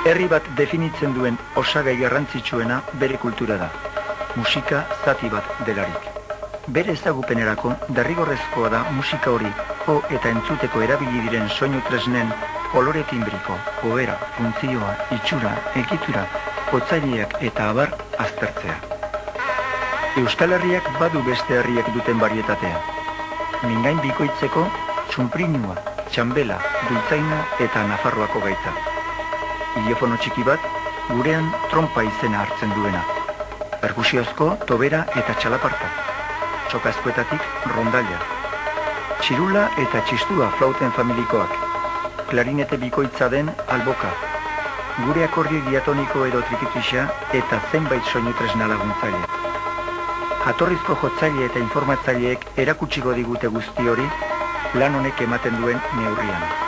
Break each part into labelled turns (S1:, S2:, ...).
S1: Herri bat definitzen duen osagai garrantzitsuena bere kultura da. Musika zati bat delarik. Bere ezagupenerako derrigorrezkoa da musika hori jo eta entzuteko erabili diren soinu tresnen kolore timbriko, ohera, funtzioa, itxura, egitura, hotzaileak eta abar aztertzea. Euskal Herriak badu beste herriek duten varietatea. Mingain bikoitzeko txunprinua, txambela, dultzaina eta Nafarroako gaitza. Iliofono txiki bat, gurean trompa izena hartzen duena. Perkusiozko, tobera eta txalaparta. Txokazkoetatik rondalia. Txirula eta txistua flauten familikoak. Klarinete bikoitza den alboka. Gure akordio diatoniko edo trikitixa eta zenbait soinu tresna laguntzaile. Jatorrizko jotzaile eta informatzaileek erakutsiko digute guzti hori lan honek ematen duen neurrian.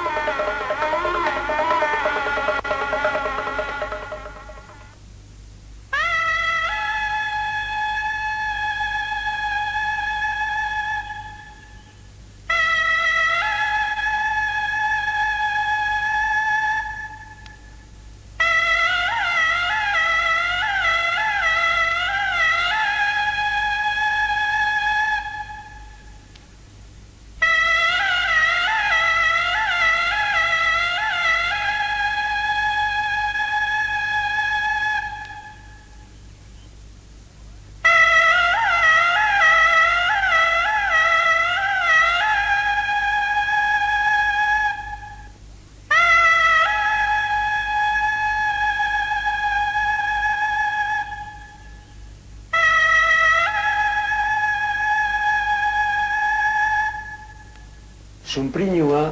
S2: Sunprinua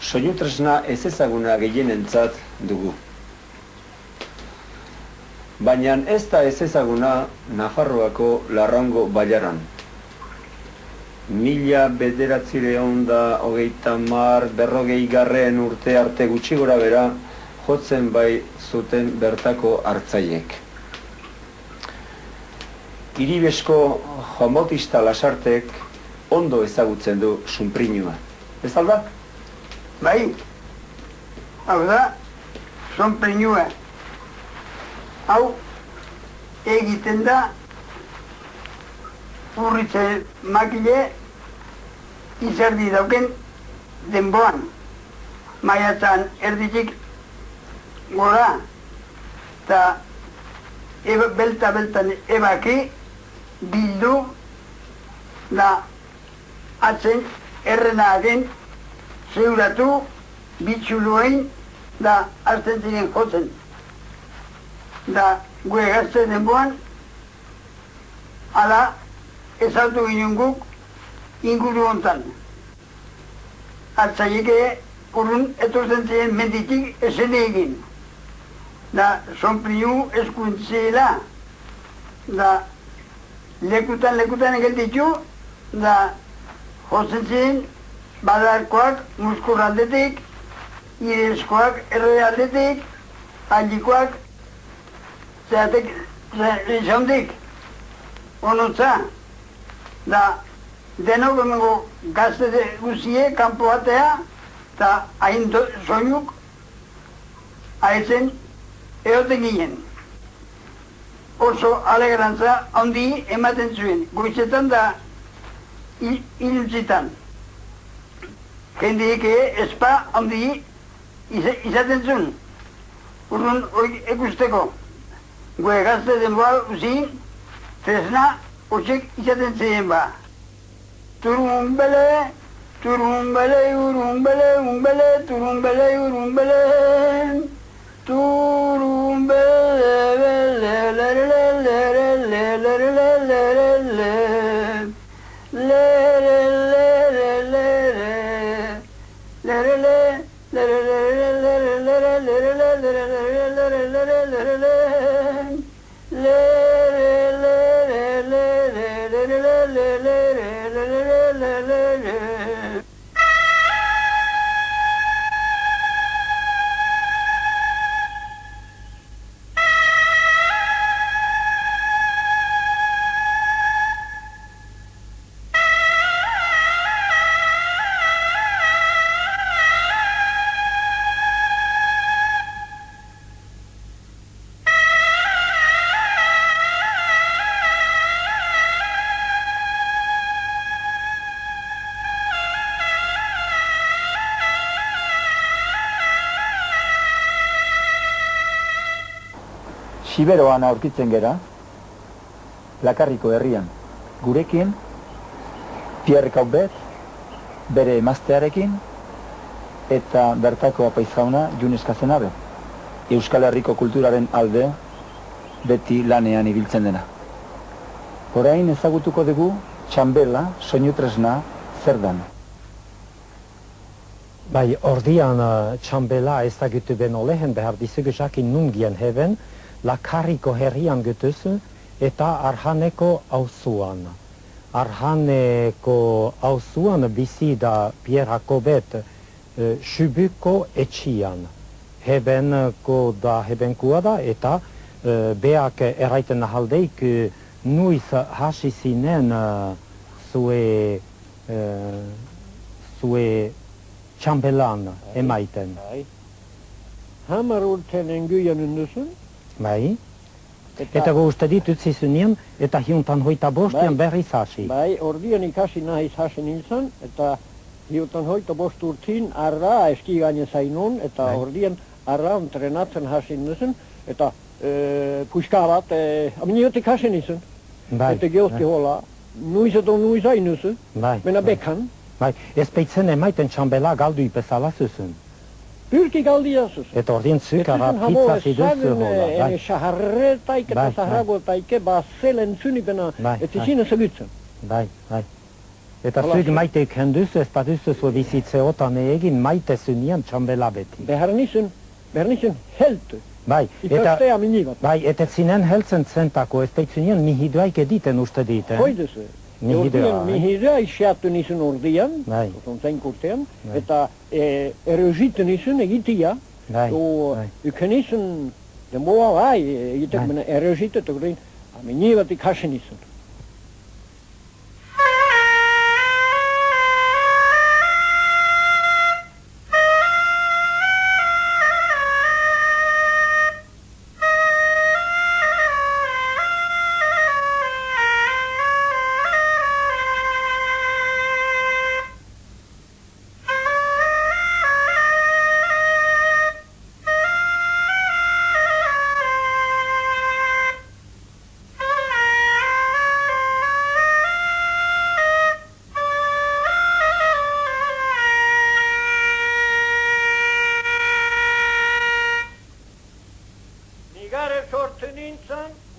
S2: soinu tresna ezezaguna gehienentzat dugu. Baina ez da ezezaguna Nafarroako Larraungo bailaran. 1930 urte arte gutxi gora bera jotzen bai zuten bertako hartzaiek. Iribesko Joan-Bautista Lasartek ondo ezagutzen du sunprinua. Ez alda?
S3: Bai, hau da, sunprinua. Hau egiten da urritze makile izerdi dauken denboan. Maiatzan erditik gora eta beltan ebaki bildu da atzen errenagen zeuratu bitxuluen da azten ziren jotzen. Da gue gazte denboan ala ezautu ginen guk inguru hontan. Atzaieke urrun etortzen ziren menditik esene egin. Da sonprinu eskuntzeela. Da lekutan egelditu da jotzen ziren badarkoak muskur aldetik, irezkoak erre aldetik, aldikoak zeatek rizondik, onotza. Da denok emengo gazte guzie kanpo batea eta hain soinuk haetzen eoten ginen. Oso alegrantza handi ematen zuen, goizetan da iluntzitan. Jendeek espa handi izaten zuen, urrun ekusteko. Gue gazte denboa uzin, tresna hotxek izaten ziren ba. Turumbele, turumbele, urumbele, umbele, turumbele, urumbele, turumbele,
S1: Siberoan aurkitzen gera, Lakarriko herrian. Gurekin, Pierre Caubet, bere emaztearekin, eta bertako apaizjauna Junes Cazenabe. Euskal Herriko kulturaren alde beti lanean ibiltzen dena. Orain ezagutuko dugu txanbela, soinutresna, zer dan.
S4: Bai, ordian txanbela ezagutu beno lehen behar dizugu jakin nungien heben, Lakarriko herrian götüzü eta Arhaneko auzuan. Arhaneko auzuan bizi da Pierre Caubet Xubuko etxian. Hebenkua da eta beak erraiten ahaldeik nuiz hasi zinen zue txambelan emaiten.
S5: Hamar urten enguian unduzun?
S4: Bai. Eta uste dit utzi zunien eta hiuntan hoita bostian berriz hasi.
S5: Bai, ordian ikasi nahiz hasi nintzen eta hiuntan hoita bost urtin arra eski gaine zainun eta ordian arra entrenatzen hasi nintzen eta puska bat aminiotik hasi nintzen. Eta geozti hola, nuiz edo nuiz ainuzu, mena bekan.
S4: Bai, ez peitzen emaiten txambela galdu ipezala zuzun.
S5: Pürki galdia zuzun.
S4: Eta ordien zukara pizza ziduzu hola.
S5: Ene shaharretaik eta zahragotaike bazelen zuni bena etizine segitzen.
S4: Bai. Eta zuk maite kenduzu ez baduzu zu bizitze otan egin maite zunien txambela beti.
S5: Behar nizun heltu.
S4: Bai, eta zinen heltzen zentako ez beitzunien mihiduaik editen uste dite.
S5: Hoiduzu. Mihidua isiatu nizun ordian, zein kurtean, eta erozitu nizun egitia, uken nizun denboa bai, egitek mena erozitu eta gudin, amini bat ikasi nizun.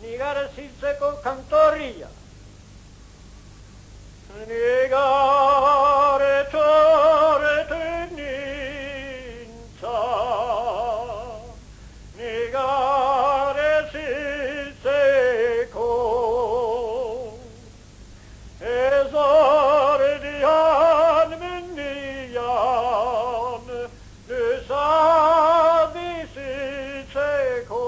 S5: Nigare ziltzeko kantorria. Nigare txorretu nintzen, nigare ziltzeko, ez ordian mendian, bizitzeko.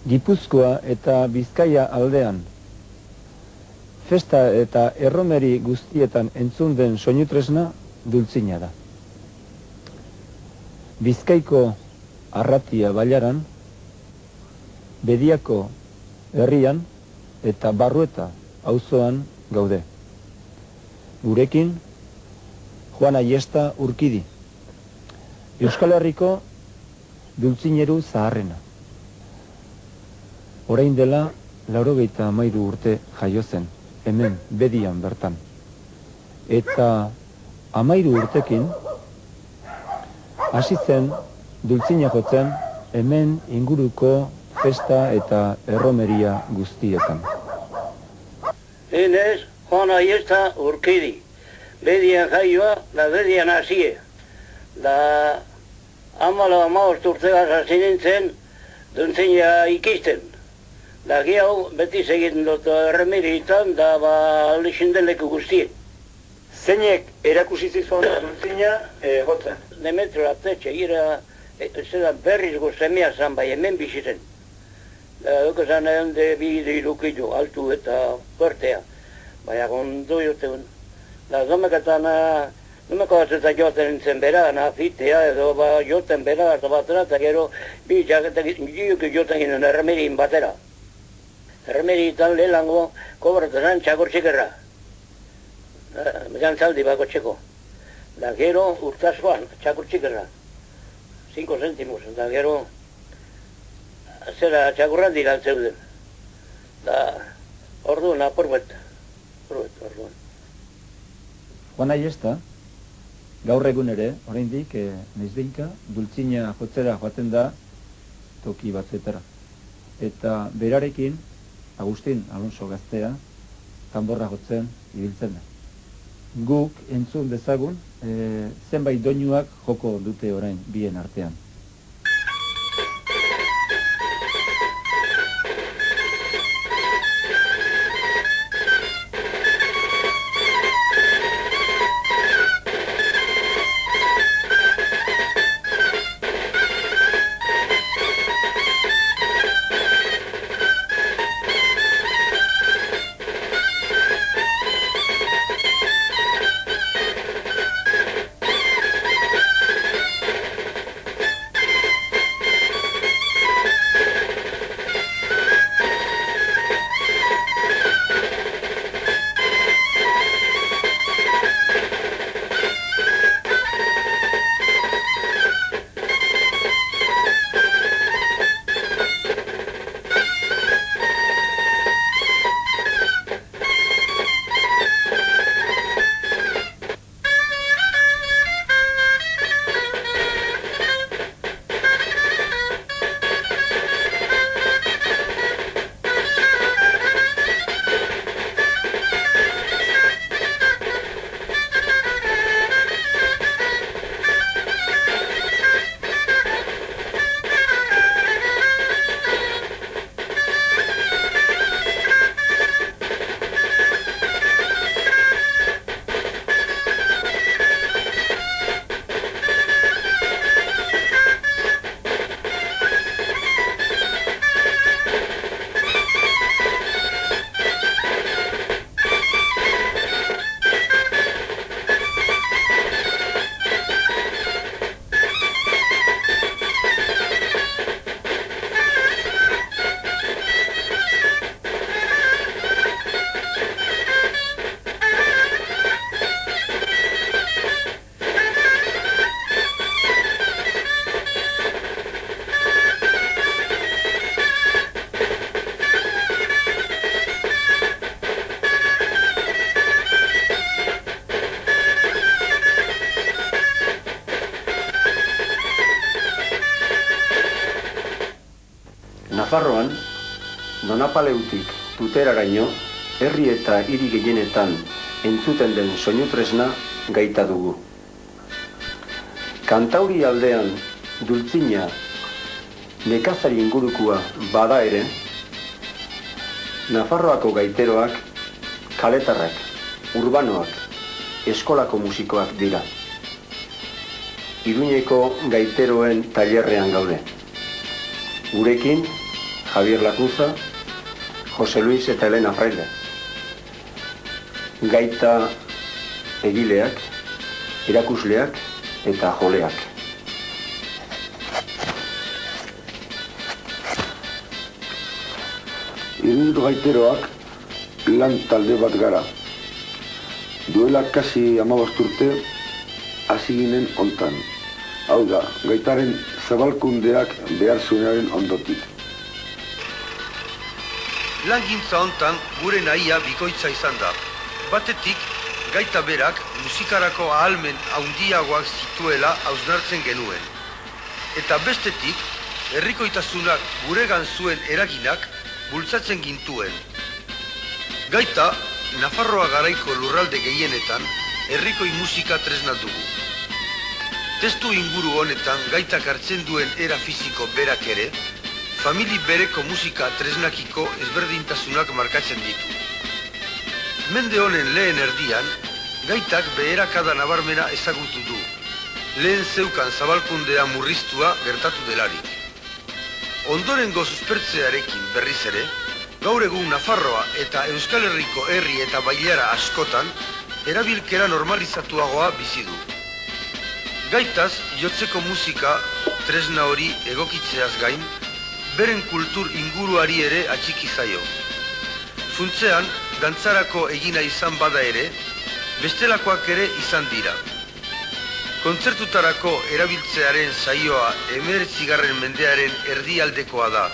S1: Gipuzkoa eta Bizkaia aldean, festa eta erromeri guztietan entzun den soinutresna dultzina da. Bizkaiko Arratia Bailaran, Bediako herrian eta Barrueta auzoan gaude. Gurekin, Juan Aiesta Urkidi, Euskal Herriko dultzineru zaharrena. Orain dela 93 urte jaio zen, hemen Bedian bertan. Eta 13 urtekin hasi zen dultzina jotzen
S2: hemen inguruko festa eta erromeria guztietan.
S6: Enez, Juan Aiesta Urkidi, bedian jaioa, da bedian hasie. Da amala urtegaz hasi nintzen, duntzina ikisten. Da gehiago beti segiten dut erremeritan, da alixindeleku guztien.
S1: Zeinek erakusi zizuen duntzina jotzen?
S6: Demetrio Atetxe, gira berriz guztemia zan bai hemen bizitzen. Eko zan ehonde bi lukidu, altu eta fuertea. Baina gondo joten. Domeketan, domeko batzuta joten nintzen bera, nafitea edo joten bera, eta batera, eta gero bi jaketak joten ginen erremerin batera. Erremeritan lehelango kobratzen txakortxikerra. Gantzaldi bako txeko. Da gero urtazuan txakortxikerra. 5 centimos, da gero zera txakurran dira zeuden. Da orduan apurbet, orduan.
S2: Juan Aiesta, gaur egun ere, oraindik noizbehinka, dultzina jotzera joaten da toki batzuetara. Eta berarekin, Agustin Alonso gaztea, kanborra jotzen ibiltzen da. Guk entzun dezagun, zenbait doinuak joko dute orain bien artean. Nafarroan, Donapaleutik Tuteraraino, herri eta hiri gehienetan entzuten den soinutresna gaita dugu. Kantauri aldean dultzina nekazari ingurukua bada ere, Nafarroako gaiteroak, kaletarrak, urbanoak, eskolako musikoak dira. Iruñeko gaiteroen tailerrean gaude. Gurekin, Javier Lacuza, Jose Luis eta Elena Fraile. Gaita egileak, erakusleak eta joleak.
S7: Iruñeko gaiteroak lan talde bat gara. Duela kasi 15 urte hasi ginen hontan. Hau da, gaitaren zabalkundeak behar zuenaren ondotik.
S8: Langintza hontan gure nahia bikoitza izan da. Batetik, gaita berak musikarako ahalmen handiagoak zituela hausnartzen genuen. Eta bestetik, herrikoitasunak guregan zuen eraginak bultzatzen gintuen. Gaita, Nafarroa garaiko lurralde gehienetan herrikoi musika tresna dugu. Testu inguru honetan gaitak hartzen duen era fisiko berak ere, famili bereko musika tresnakiko ezberdintasunak markatzen ditu. Mende honen lehen erdian, gaitak beherakada nabarmena ezagutu du. Lehen zeukan zabalkundea murriztua gertatu delarik. Ondorengo suspertzearekin berriz ere, gaur egun Nafarroa eta Euskal Herriko herri eta bailara askotan, erabilkera normalizatuagoa bizi du. Gaitaz, jotzeko musika tresna hori egokitzeaz gain, beren kultur inguruari ere atxiki zaio. Funtzean, dantzarako egina izan bada ere, bestelakoak ere izan dira. Kontzertutarako erabiltzearen saioa 19. mendearen erdialdekoa da.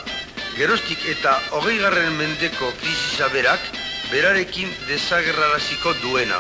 S8: Geroztik eta 20. mendeko krisisa berak berarekin desagerraraziko duena.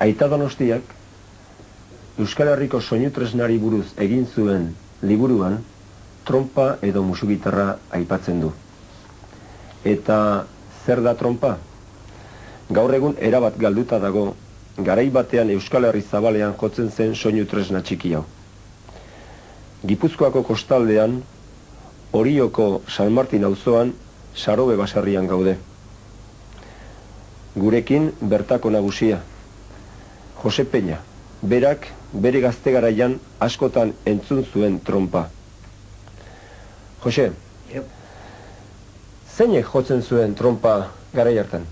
S9: Aita Donostiak Euskal Herriko soinu tresnari buruz egin zuen liburuan trompa edo musugitarra aipatzen du. Eta zer da trompa? Gaur egun erabat galduta dago, garai batean Euskal Herri zabalean jotzen zen soinu tresna txiki hau. Gipuzkoako kostaldean, Orioko San Martin auzoan, Sarobe baserrian gaude. Gurekin bertako nagusia, Jose Peña, berak bere gazte garaian askotan entzun zuen trompa. Jose, zeinek jotzen zuen trompa garai hartan?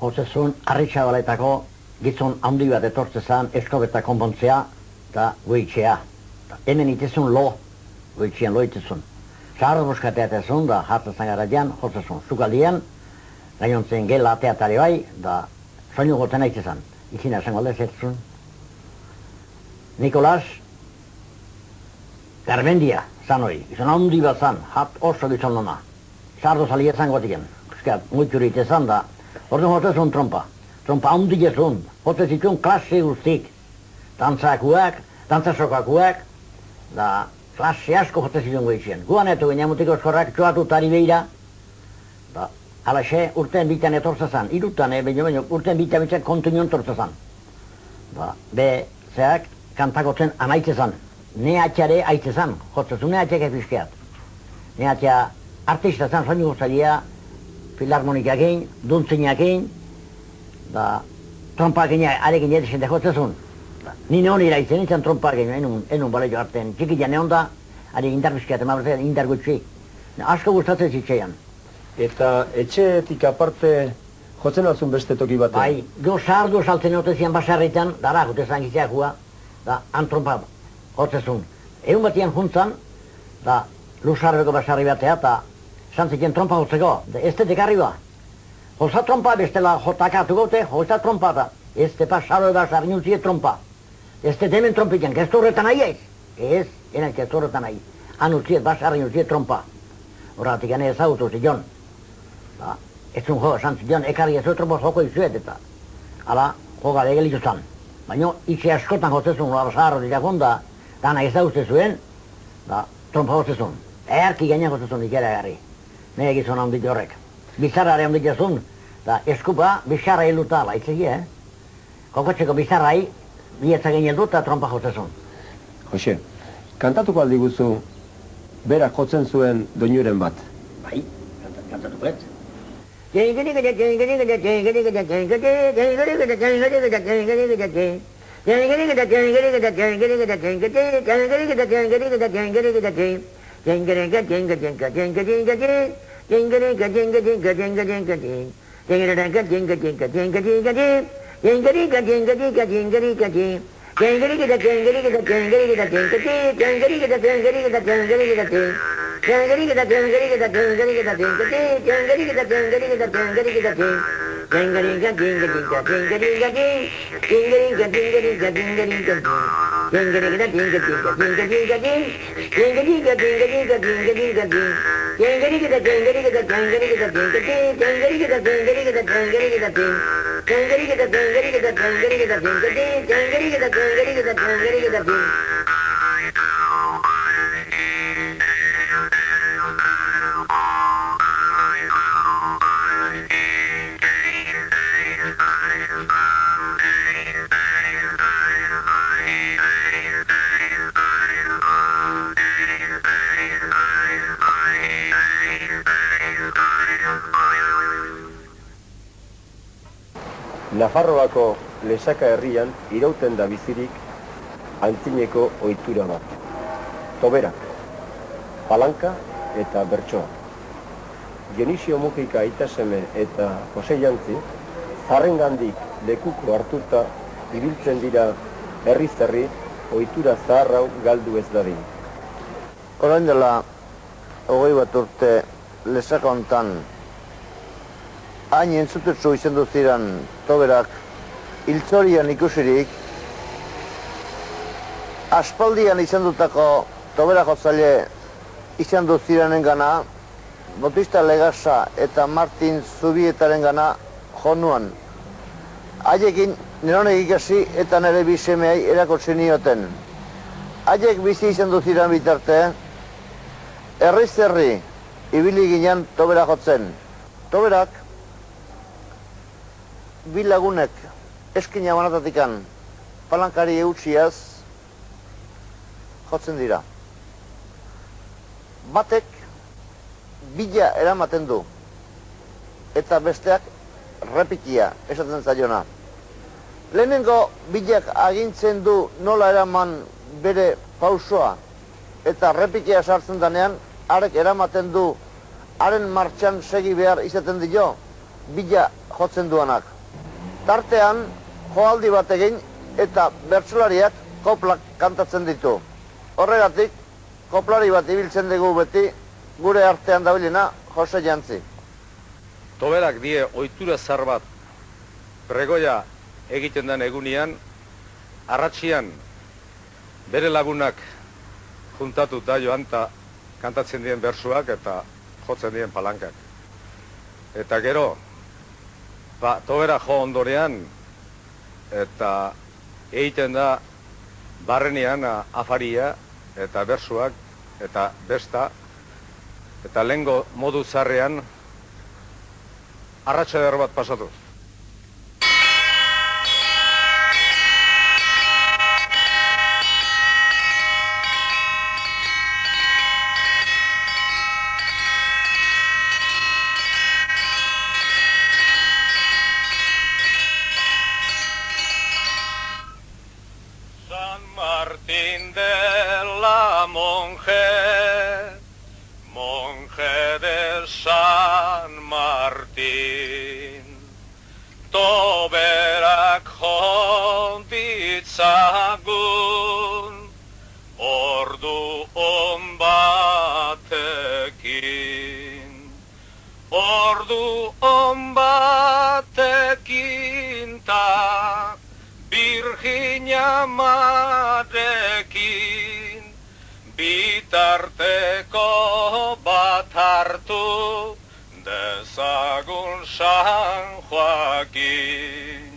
S5: Jose zuen Arritxabaletako gizon handi bat etortzezan eskobeta konpontzea eta goitxea. Hemen itezun lo, goitxean lo itezun. Zaharro boskatea etezun da hartzezan garaian, Jose zuen zukaldian, gainontzen gela teatare bai, da soinu goten aitzezan. Izina esango aldez etzun. Nikolas Garmendia zan hori, izan handi bat zan, hat oso gizon nona. Sardo zali ezan gotiken, kuskat, muituri itezan da, orduan jote zuen trompa. Trompa handi gezun, jote zituen klase guztik. Dantzakuak, dantzasokakuak, da klase asko jote zituen goitzien. Guan eto ginen mutiko eskorrak txoatu tari behira, da alaxe urten bitan etortzazan, irutan baino urten bitan kontunion tortzazan. Be, zeak kantakotzen amaitzezan, ne atxare aitzezan, jotzezun ne atxeke fiskeat. Ne atxa
S10: artista zen soinu gozailea, filarmonikakin, duntzinakin, da trompakin arekin edizien dekotzezun. Nine honi iraitzen nintzen trompakin, enun baleio artean, txikitan neon da, ari indarbizkiat emabratzen, indar gutxi. Asko gustatzen zitzaian.
S9: Eta etxeetik aparte jotzen altzun beste toki batean?
S10: Bai, jo sardu saltzen otezian basarritan, dara gutezan gizeakua, da antrompa hotzezun. Egun batian juntzan, da luzarreko basarri batea, eta zantzikien trompa hotzeko, ez dekarri ba. Hoza trompa bestela jotakatu gote, hoza trompa da. Ez te pasaro basarri nutzie trompa. Ez te demen trompitzen, kestu horretan nahi ez? Ez, enen kestu horretan nahi. Han utziet basarri nutzie trompa. Horretik gane ezagutu zion. Ez un jo, esan zion, ekarri ez trompa joko izuet eta. Hala, joga legelitu zan. Baina, itxe askotan jotzezun, basarro dira gonda, dana ezagutzen zuen, da, trompa jotzezun. Erki gaina jotzezun ikera garri. Nire gizon handik horrek. Bizarrare handik ezun, da, eskupa, bizarra hiluta, baitzegi, Kokotxeko bizarrai, bietzak egin edu eta trompa jotzezun.
S9: Jose, kantatuko aldi guzu, berak jotzen zuen doinuren bat.
S10: Bai, kantatuko ez.
S9: Nafarroako Lesaka herrian irauten da bizirik antzineko ohitura bat. Toberak, palanka eta bertsoa. Dionisio Mujika aitaseme eta Jose Jantzi, zarrengandik lekuko hartuta ibiltzen dira herriz herri ohitura zahar hau galdu ez dadin.
S11: Orain dela 20 bat urte Lesaka hontan hain entzutetsu izan ziren toberak hiltzorian ikusirik, aspaldian izan dutako tobera jotzaile izan zirenen gana, Bautista Legasa eta Martin Zubietaren gana jonuan. Haiekin nironek ikasi eta nire bisemeai erakotzen nioten. Haiek bizi izan ziren bitarte, herriz herri ibili ginen tobera jotzen. Toberak bi lagunek eskina banatatikan palankari eutxiaz jotzen dira. Batek bila eramaten du eta besteak repikia esaten zaiona. Lehenengo bilak agintzen du nola eraman bere pausoa eta repikia sartzen danean harek eramaten du haren martxan segi behar izaten dio bila jotzen duanak. Tartean, joaldi bat egin eta bertsolariak koplak kantatzen ditu. Horregatik, koplari bat ibiltzen dugu beti gure artean dabilena Jose Jantzi.
S12: Toberak die ohitura zar bat pregoia egiten den egunean, arratxian bere lagunak juntatuta joanta kantatzen dien bersuak eta jotzen dien palankak. Eta gero, tobera jo ondorean, eta egiten da barrenean afaria eta bersuak eta besta, eta lehengo modu zarrean arratsa eder bat pasatu. monje de San Martín, toberak jonditzagun, ordu on batekin, ta Virginia Marekin, bitarteko bat hartu dezagun San Joaquin.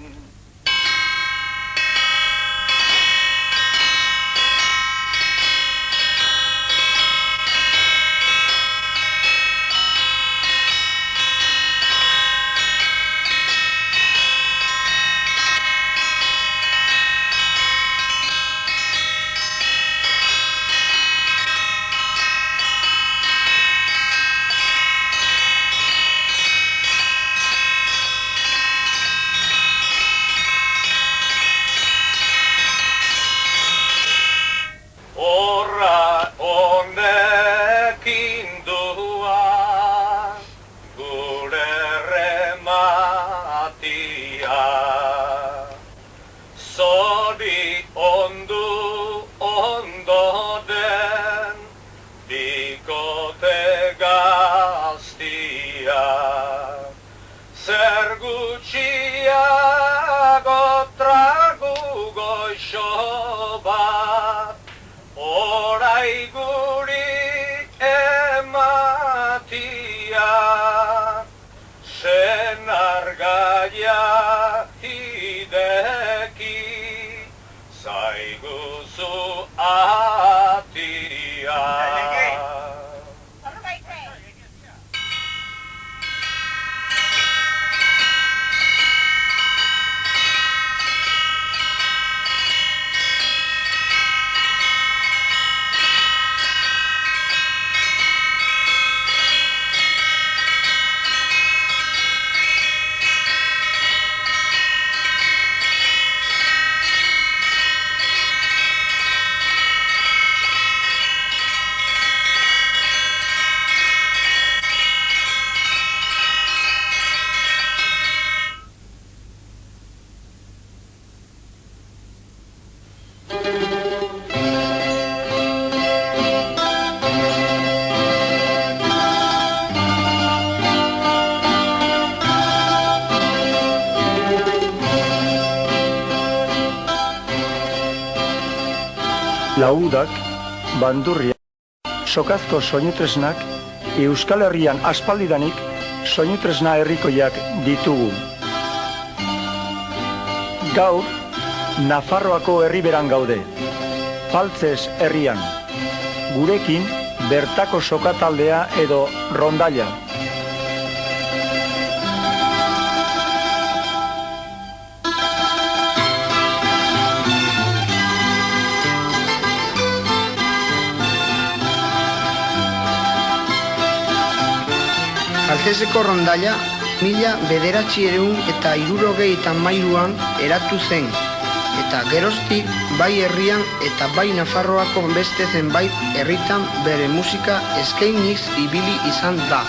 S1: Laudak, bandurria, sokazko soinutresnak, Euskal Herrian aspaldidanik soinutresna herrikoiak ditugu. Gaur, Nafarroako herriberan gaude, Faltzes herrian. Gurekin, bertako sokataldea edo rondaila.
S3: Faltzeseko rondaila 1963an eratu zen, eta geroztik bai herrian eta bai Nafarroako beste zenbait herritan bere musika eskainiz ibili izan da.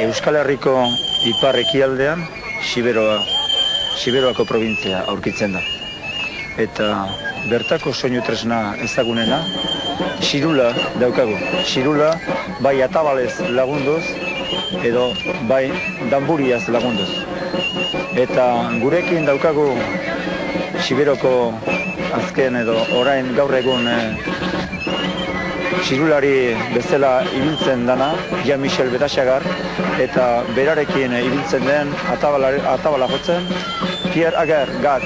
S2: Euskal Herriko ipar ekialdean Siberoako provintzia aurkitzen da. Eta bertako soinu tresna ezagunena, xirula daukagu. Xirula bai atabalez lagunduz edo bai danburiaz lagunduz. Eta gurekin daukagu Siberoko azken edo orain gaur egun xirulari bezala ibiltzen dana, Jean-Michel Betaxagar, eta berarekin ibiltzen den atabala jotzen, Pierre Ager Gat.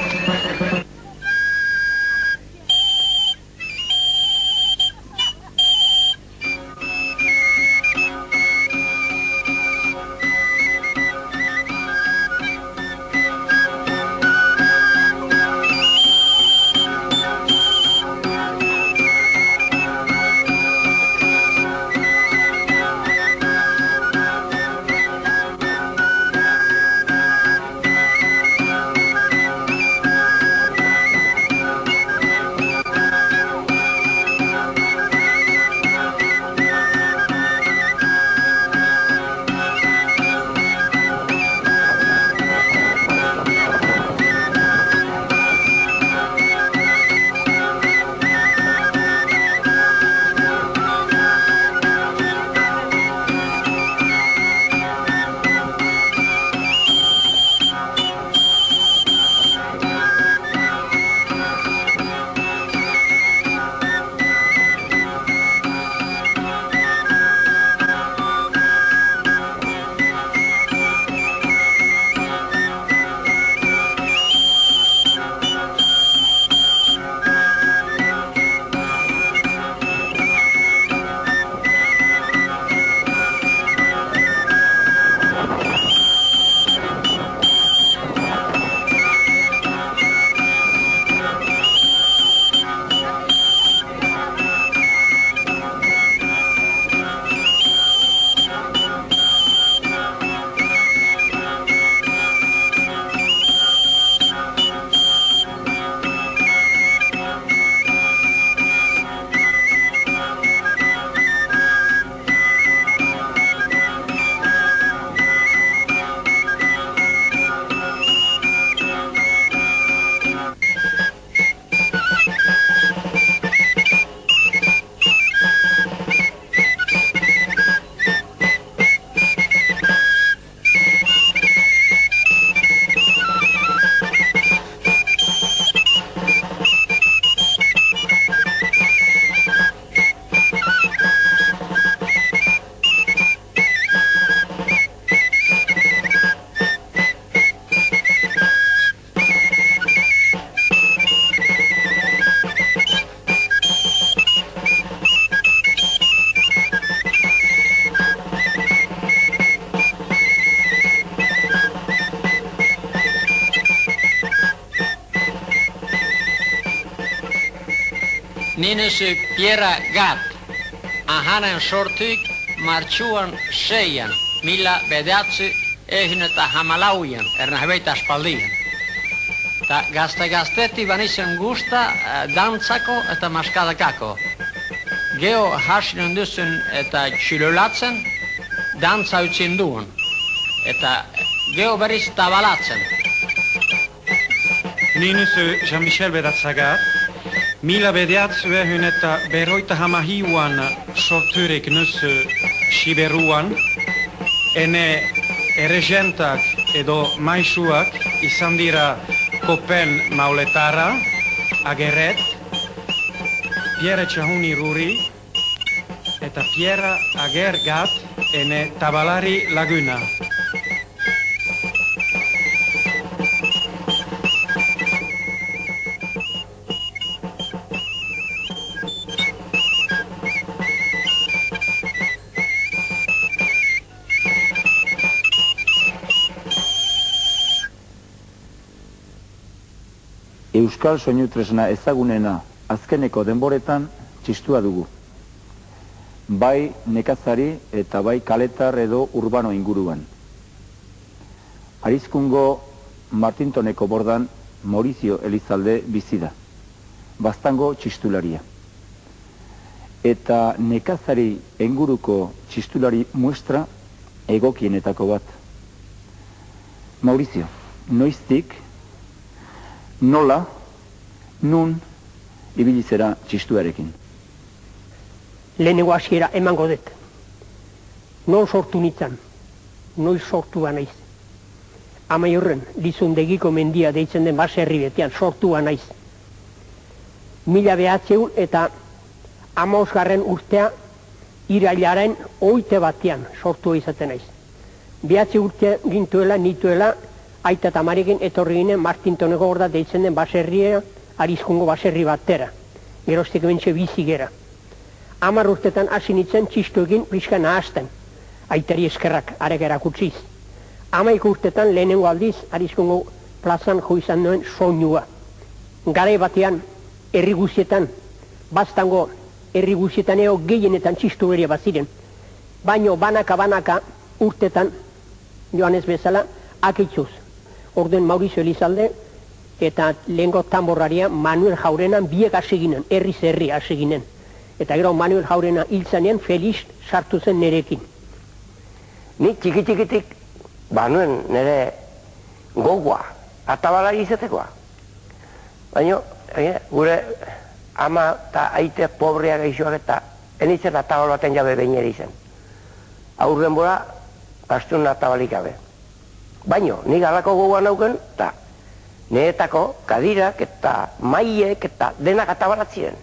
S13: Ninus Pierre Gat, ahanen sortik martxuan 6-an, 1956 ernahbeita aspaldian. Ta gazte-gazteti banizen gusta dantzako eta maskadakako. Geo hasinen duzun eta txilolatzen, dantza utzin duen. Eta geo berriz tabalatzen.
S14: Ninus Jean-Michel Betaxagar, 1951 sorturik nus Siberuan, ene erregentak edo maisuak izan dira Kopen Mauletara, Ageret, Pierre Txahuni Ruri, eta Pierre Ager Gat ene Tabalari Laguna.
S2: Euskal soinu tresna ezagunena azkeneko denboretan txistua dugu. Bai nekazari eta bai kaletar edo urbano inguruan. Arizkungo Martintoneko bordan Maurizio Elizalde bizi da, Baztango txistularia. Eta nekazari inguruko txistulari muestra egokienetako bat. Maurizio, noiztik, nola, nun, ibilizera txistuarekin?
S15: Lehenengo hasiera emango dut. Non sortu nintzen, noiz sortua naiz. Amai horren, Lizundegiko mendia deitzen den baserri betean sortua naiz. 1915 urtea irailaren 21 sortua izaten naiz. 9 urte gintuela, nituela, aita eta amarekin etorri ginen Martintoneko gorda deitzen den baserria, Arizkungo baserri batera. Geroztik bentsa bizi gera. 10 urtetan hasi nintzen txistuekin pixka nahazten. Aitari eskerrak, arek erakutsiz. 11 urtetan lehenengo aldiz Arizkungo plazan jo izan duen soinua. Garai batean, herri guztietan, baztango herri guztietan gehienetan txistu beria baziren. Baino banaka urtetan, joan ez bezala, akitzuz. Orden Maurizio Elizalde eta lehengo tamborraria Manuel Jaurenan biek hasi ginen, herriz herri hasi ginen. Eta gero Manuel Jaurena hil zanean Felix sartu zen nerekin.
S16: Ni txikitik banuen nire gogoa, atabalari izatekoa. Baina, gure ama eta aite pobrea gaixoak eta enitzen atabal baten jabe behin ere izen. Aurren bora, pastun atabalik gabe. Baina, nik alako gogoa nauken, eta niretako kadirak eta maiek eta denak atabalatzien.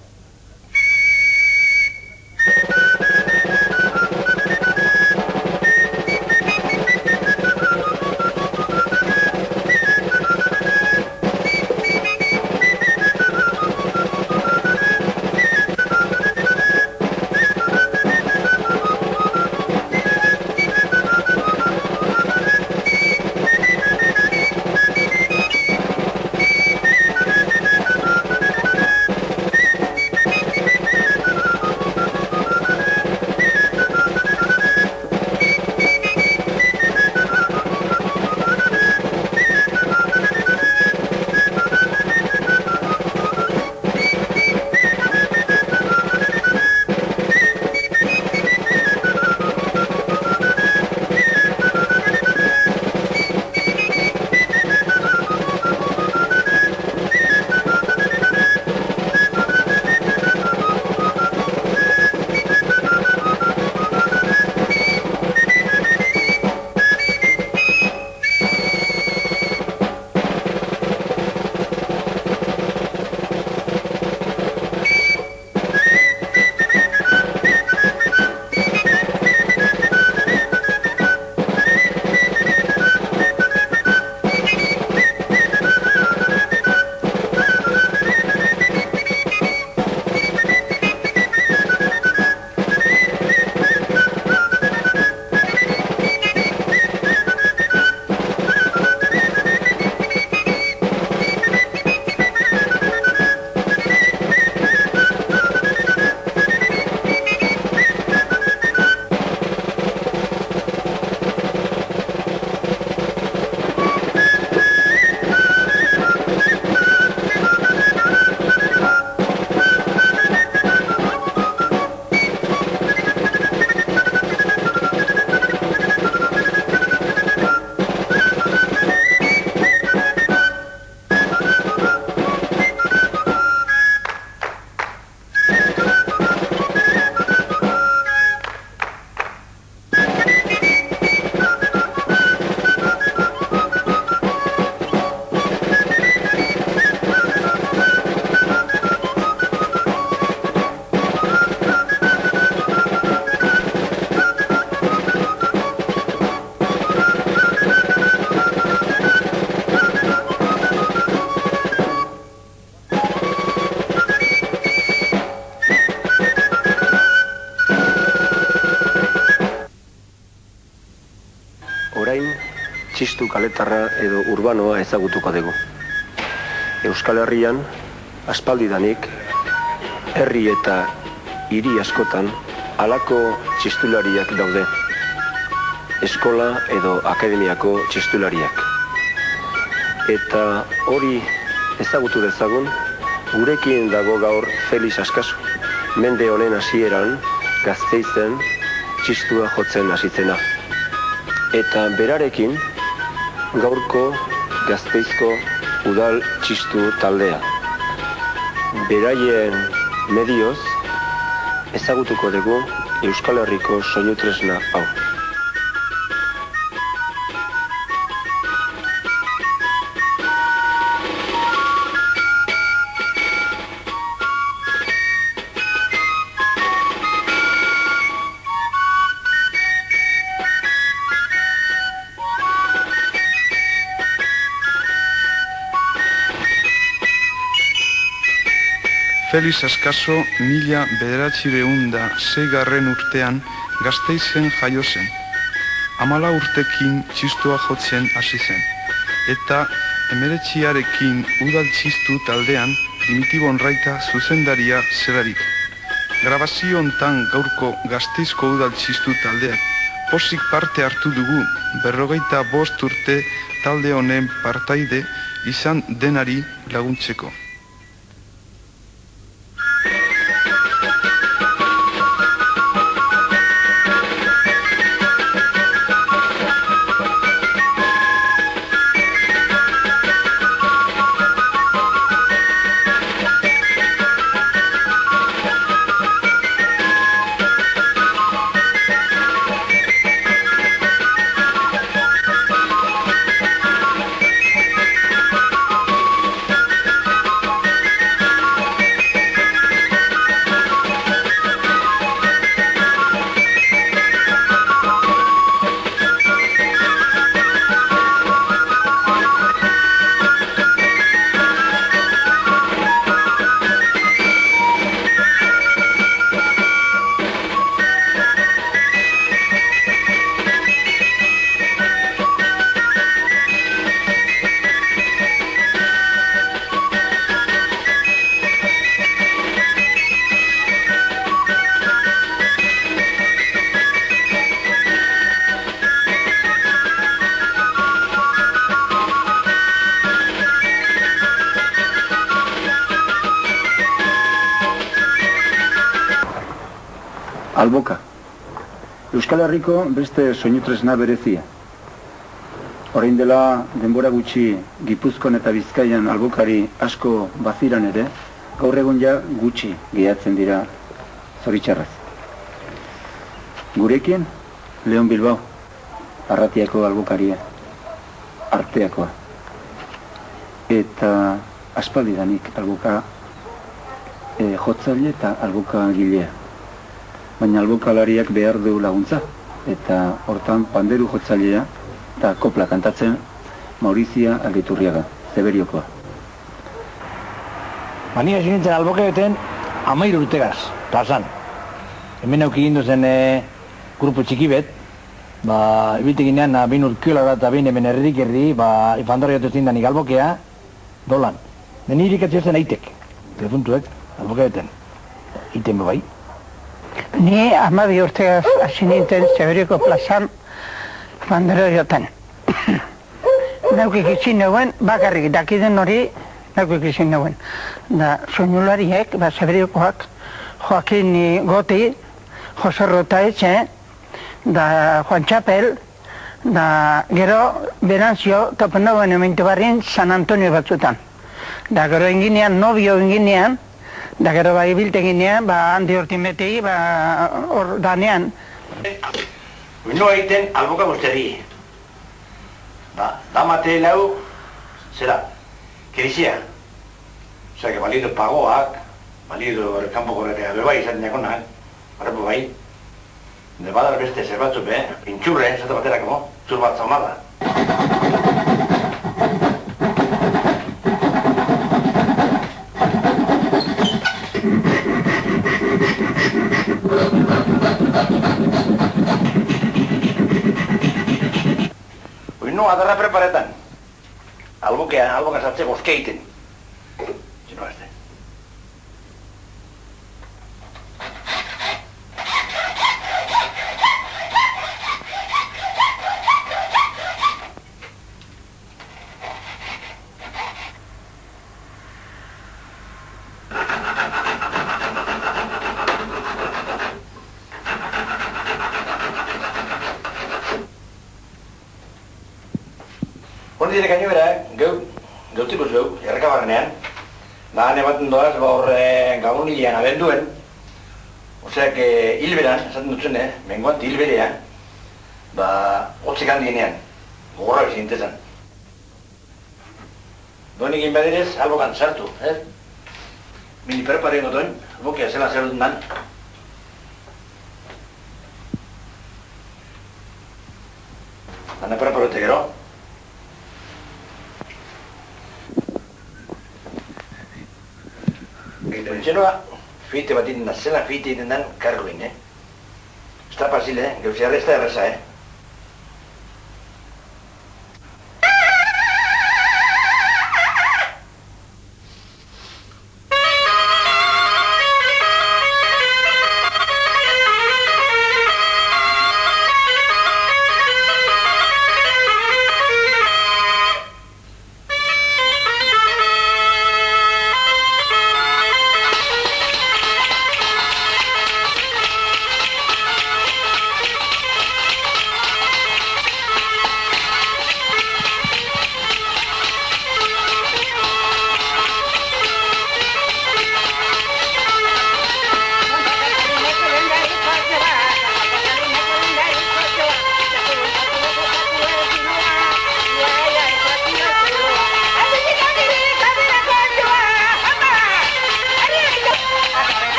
S9: txistu kaletarra edo urbanoa ezagutuko dugu. Euskal Herrian, aspaldidanik, herri eta hiri askotan halako txistulariak daude. Eskola edo akademiako txistulariak. Eta hori ezagutu dezagun, gurekin dago gaur Felix Askazu. Mende honen hasieran Gasteizen txistua jotzen hasitzena. eta berarekin gaurko Gasteizko udal txistu taldea. Beraien medioz ezagutuko dugu Euskal Herriko soinu tresna hau.
S17: Felix Askaso 1906 urtean Gasteizen jaio zen. 14 urtekin txistua jotzen hasi zen. Eta 19arekin udal txistu taldean Primitibo Onraita zuzendaria zelarik. Grabazio hontan gaurko Gasteizko udal txistu taldeak pozik parte hartu dugu 45 urte talde honen partaide izan denari laguntzeko.
S2: Alboka. Euskal Herriko beste soinu tresna berezia. Orain dela denbora gutxi Gipuzkoan eta Bizkaian albokari asko baziran ere, gaur egun ja gutxi gehiatzen dira zoritxarraz. Gurekin, Leon Bilbao, Arratiako albokaria, Arteakoa. Eta aspaldidanik alboka jotzaile eta alboka gilea. Baina albokalariak behar du laguntza, eta hortan panderu jotzailea eta kopla kantatzen Maurizia Alditurriaga, Zeberiokoa.
S10: Mani hasi nintzen albokaeten 13 urtegaz, eta zan. Hemen aukigindu zen grupo txiki bet, ibilteginean bain urkiolara eta bain hemen herririk herri, ifandorri jotu zindanik albokea, dolan. Den irikatzio zen aitek, telefuntuek, albokaeten, iten bai.
S18: Ni 12 urtegaz hasi nintzen Zeberioko plazan bandero joten. Naukik izin nauen, bakarrik dakiden hori naukik izin nauen. Da soinulariek, Zeberiokoak, Joaquin Goti, Jose Rotaetxe, da Juan Txapel, da gero Beranzio, topen nauen emente barrien San Antonio batzutan. Da gero enginean, novio enginean, da gero ibilten ginean, handi hortin betegi, hor danean.
S10: Uino egiten alboka guzterri. Damate lau, zera, kerizia. Osea, que balido pagoak, balido kanpo korretea bebai izan diakonak, barrepo bai. De badar beste zerbatzu be, pintxurre, zata baterako, txur bat zaumada. Uino adarra preparetan. Alboka sartze bozke egiten. Zino beste.
S19: direk haino bera, geutziko zeu, errekabarrenean. Da, nebaten doaz, horre gabon hilean abenduen. Oseak, hilberan, esaten dutzen, mengoan hilberea, hotzik handienean, gogorra bizintezan. Doen egin badirez, albokan sartu, Mini preparen gotoen, albokia zela zer dut nan. Dana preparote gero. Pentsionoa, fite bat iten da, zela fite iten dan kargoin, Ez da pasil, gauziarra ez da erreza,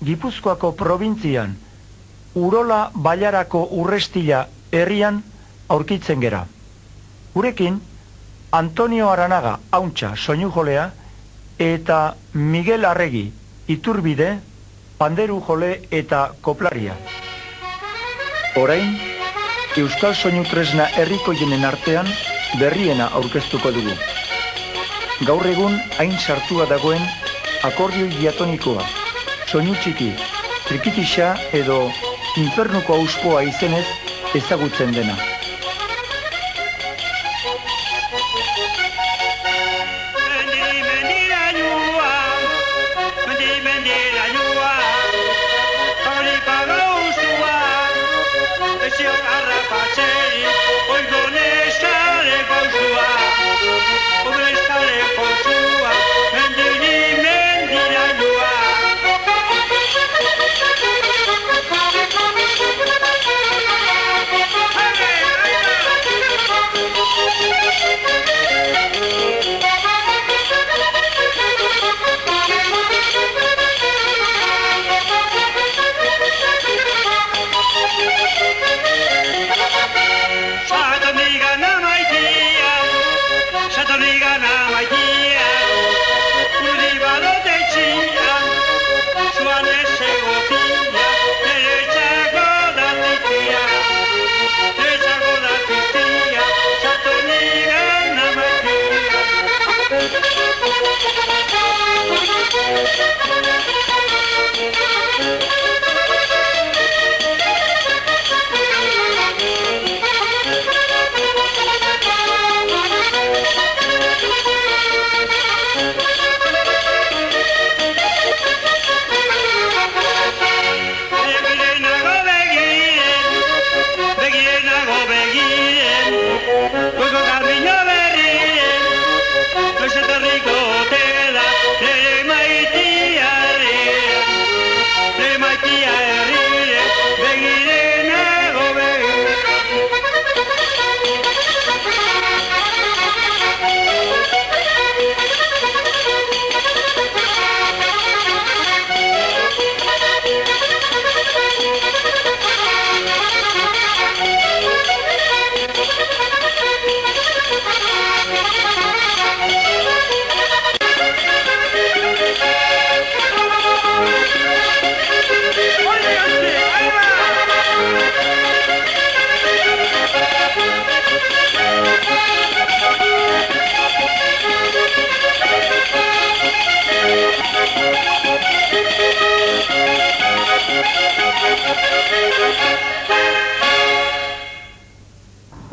S1: Gipuzkoako probintzian, Urola Bailarako Urrestila herrian aurkitzen gera. Gurekin, Antonio Aranaga hauntxa soinujolea eta Miguel Arregi iturbide, panderu jole eta koplaria. Orain, Euskal Soinutresna herrikoienen artean berriena aurkeztuko dugu. Gaur egun hain sartua dagoen akordioi diatonikoa, soinu txiki, trikitixa edo infernuko auspoa izenez ezagutzen dena.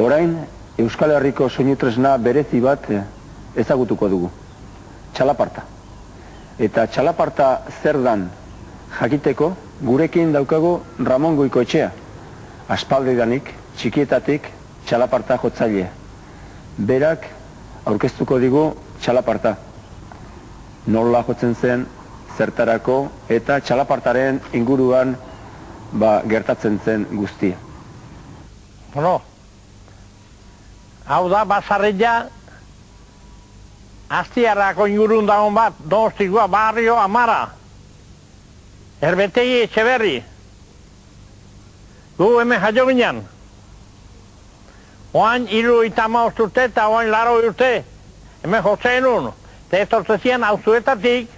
S9: Orain, Euskal Herriko soinutresna berezi bat ezagutuko dugu. Txalaparta. Eta txalaparta zer dan jakiteko, gurekin daukagu Ramon Goikoetxea. Aspaldidanik, txikietatik, txalaparta jotzaile. Berak aurkeztuko digu txalaparta. Nola jotzen zen, zertarako, eta txalapartaren inguruan gertatzen zen guztia.
S5: Bueno, hau da, basarrilla, Astiarrako ingurun dagoen bat, Donostikoa, Barrio, Amara. Erbetegi Etxeberri. Gu hemen jaio ginen. Oain 75 urte eta oain 80 urte. Hemen jotzen un. Eta etortzezian Auzuetatik,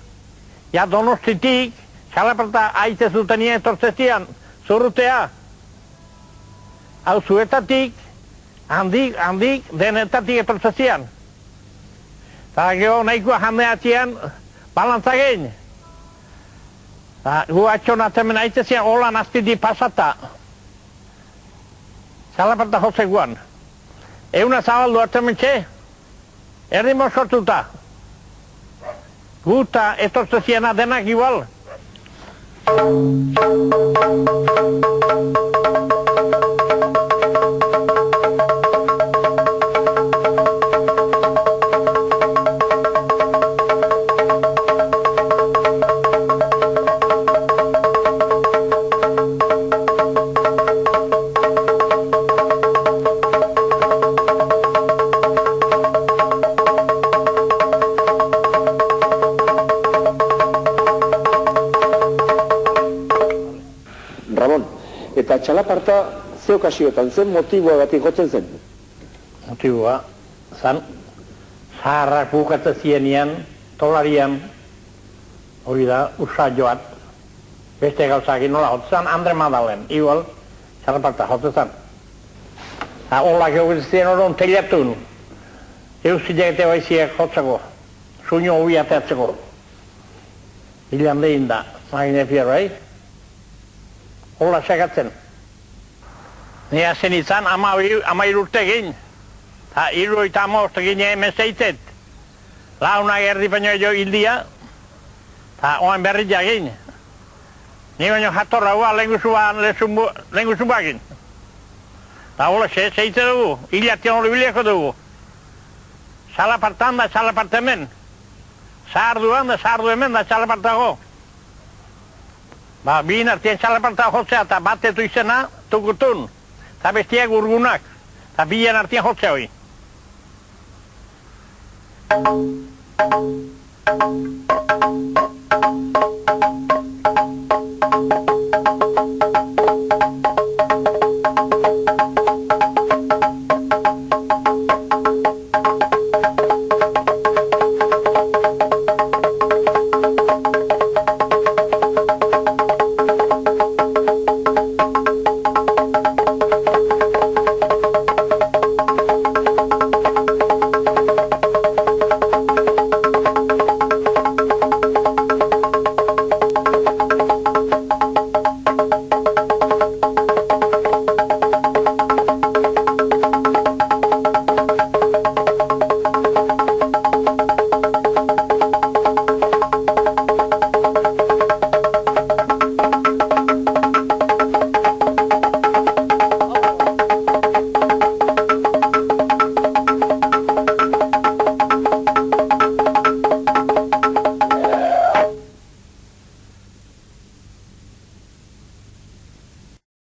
S5: ja Donostitik, txalaparta aite zutenien etortzezian, zurrutea. Auzuetatik, handik, denetatik etortzezian. Eta geho nahikoa jandeatzean balantzagein. Gu atxonatzen aitzezian holan azpiti pasata. Txalaparta jose guan. Euna zabaldu hartzementxe, erdi mozkortuta. Guta etortzeziena denak igual.
S9: Eta txalaparta ze okasioetan zen motiboagatik jotzen zen?
S5: Motiboa, zan, zaharrak bukatzen zienean, tolarian, hori da, usa joat, beste gauzakin nola jotzen, Andre Madalen, igual, txalaparta jotzen zen. Hola geogitzen horon teletun, eusile baiziek jotzeko, suño hubi ateatzeko. Hilan dehin da, magine fierro, hola segatzen. Nia zen izan 13 urte egin. Eta 75 egin hemen zeitzet. Launa erdi baino jo hildia. Eta oan berri egin. Ni baino jatorra hua lenguzu bagin. Eta hola zeitze dugu. Hilatian hori bileko dugu. Txalapartan da txalapart hemen. Zaharduan da zahardu hemen da txalapartago. Bihin artien txalaparta jotzea eta batetu izena tukutun. Eta bestiak urgunak. Eta bihen artien jotzea hoi.